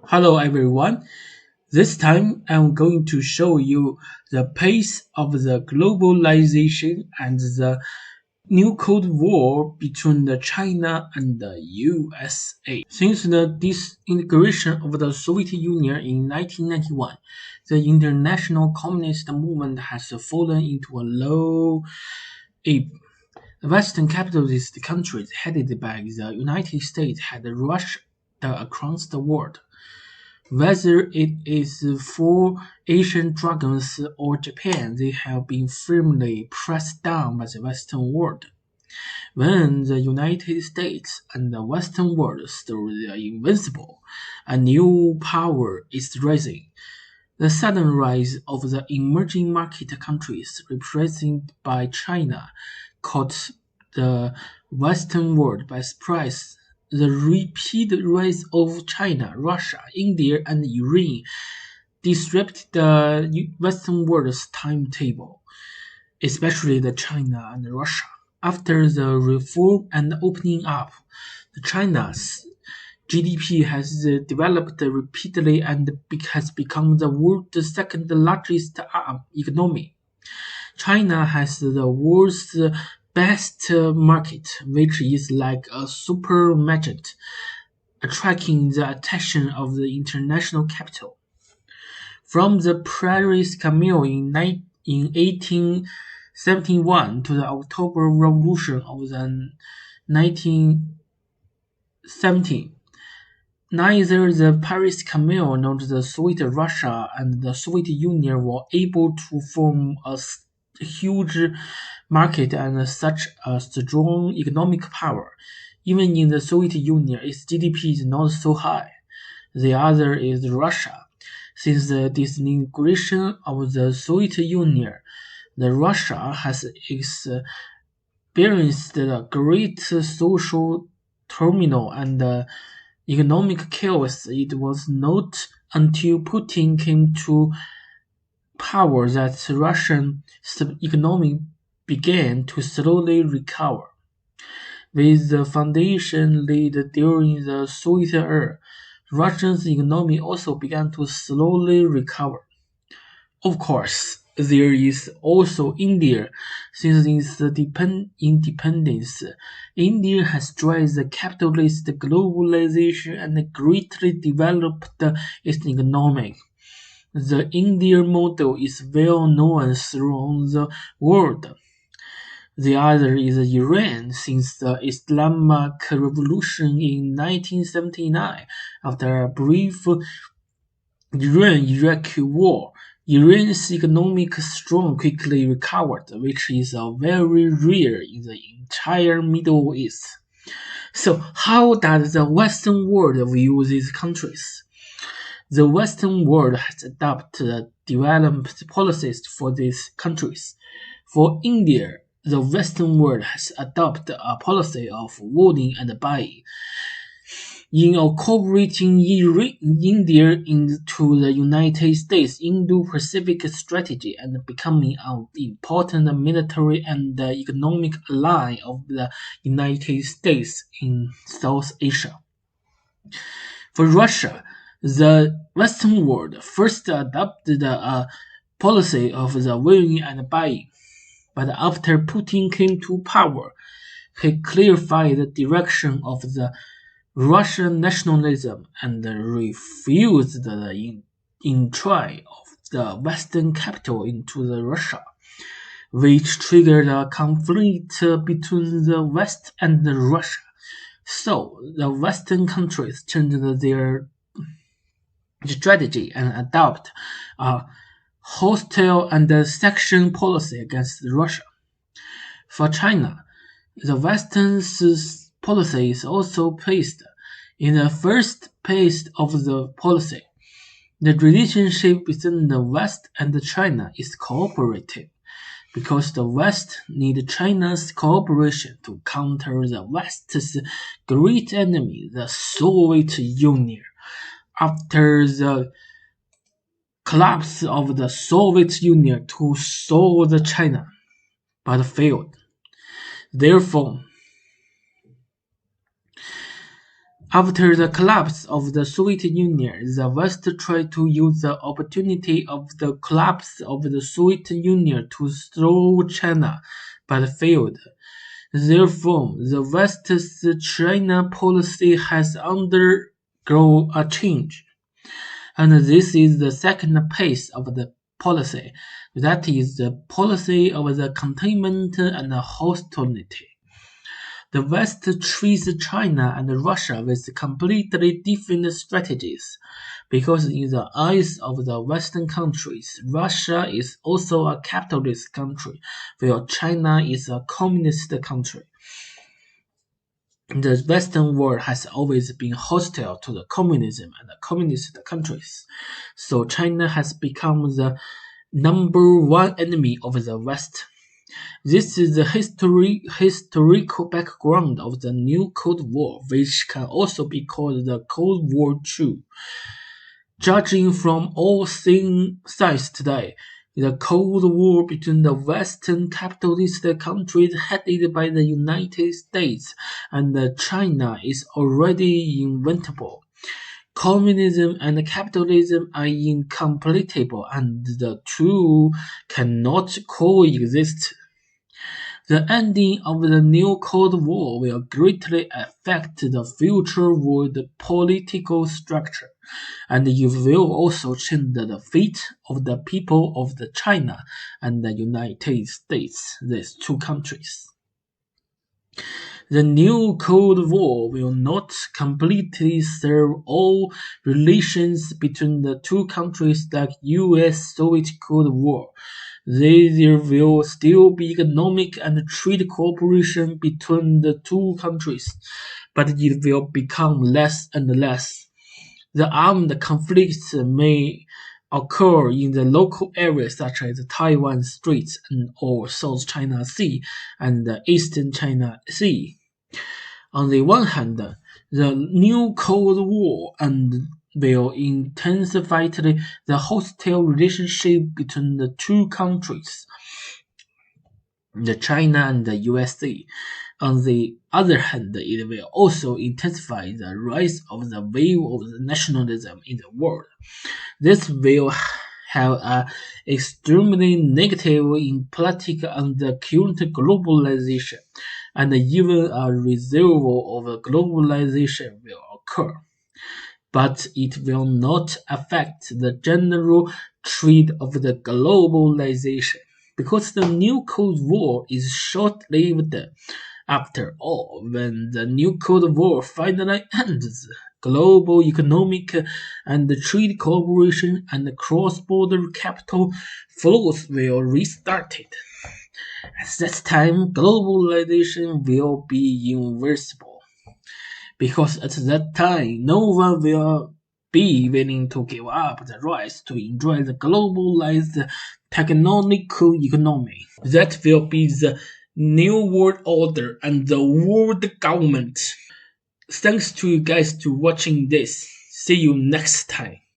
Hello everyone. This time I'm going to show you the pace of the globalization and the new Cold War between the China and the USA. Since the disintegration of the Soviet Union in 1991, the international communist movement has fallen into a low ebb. The Western capitalist countries headed by the United States had rushed across the world. Whether it is for Asian dragons or Japan, they have been firmly pressed down by the Western world. When the United States and the Western world thought they are invincible, a new power is rising. The sudden rise of the emerging market countries represented by China caught the Western world by surprise. The rapid rise of China, Russia, India, and Iran disrupted the Western world's timetable, especially the China and Russia. After the reform and opening up, China's GDP has developed rapidly and has become the world's second largest economy. China has the world's best market, which is like a super magnet, attracting the attention of the international capital. From the Paris Camille in 1871 to the October Revolution of the 1917, neither the Paris Camille nor the Soviet Russia and the Soviet Union were able to form a huge market and such a strong economic power. Even in the Soviet Union, its GDP is not so high. The other is Russia. Since the disintegration of the Soviet Union, Russia has experienced a great social turmoil and economic chaos. It was not until Putin came to power that Russian economy began to slowly recover. With the foundation laid during the Soviet era, Russia's economy also began to slowly recover. Of course, there is also India. Since its independence, India has joined the capitalist globalization and greatly developed its economy. The Indian model is well known throughout the world. The other is Iran. Since the Islamic Revolution in 1979, after a brief Iran-Iraq war, Iran's economic strength quickly recovered, which is very rare in the entire Middle East. So, how does the Western world view these countries? The Western world has adopted development policies for these countries. For India, the Western world has adopted a policy of voting and buying. In incorporating India into the United States Indo-Pacific strategy and becoming an important military and economic ally of the United States in South Asia. For Russia, the Western world first adopted a policy of the voting and buying, but after Putin came to power, he clarified the direction of the Russian nationalism and refused the entry of the Western capital into the Russia, which triggered a conflict between the West and Russia. So the Western countries changed their strategy and adopt a hostile and sanction policy against Russia. For China, the Western's policy is also placed in the first phase of the policy. The relationship between the West and China is cooperative because the West needs China's cooperation to counter the West's great enemy, the Soviet Union. After the collapse of the Soviet Union to solve China, but failed. Therefore, After the collapse of the Soviet Union, the West tried to use the opportunity of the collapse of the Soviet Union to slow China, but failed. Therefore, the West's China policy has undergone a change, and this is the second phase of the policy, that is the policy of the containment and hostility. The West treats China and Russia with completely different strategies, because in the eyes of the Western countries, Russia is also a capitalist country, while China is a communist country. The Western world has always been hostile to the communism and the communist countries, so China has become the number one enemy of the West. This is the historical background of the new Cold War, which can also be called the Cold War II. Judging from all sides today, the Cold War between the Western capitalist countries headed by the United States and China is already inevitable. Communism and capitalism are incompatible, and the two cannot coexist. The ending of the new Cold War will greatly affect the future world political structure, and it will also change the fate of the people of China and the United States, these two countries. The new Cold War will not completely serve all relations between the two countries like US-Soviet Cold War. There will still be economic and trade cooperation between the two countries, but it will become less and less. The armed conflicts may occur in the local areas such as Taiwan Strait or South China Sea and the Eastern China Sea. On the one hand, the new Cold War will intensify the hostile relationship between the two countries, China and the USA. On the other hand, it will also intensify the rise of the wave of nationalism in the world. This will have an extremely negative impact on the current globalization, and even a revival of globalization will occur. But it will not affect the general trend of the globalization, because the new Cold War is short-lived. After all, when the new Cold War finally ends, global economic and trade cooperation and cross-border capital flows will restart. At that time, globalization will be irreversible, because at that time, no one will be willing to give up the rights to enjoy the globalized technological economy. That will be the new world order and the world government. Thanks to you guys to watching this. See you next time.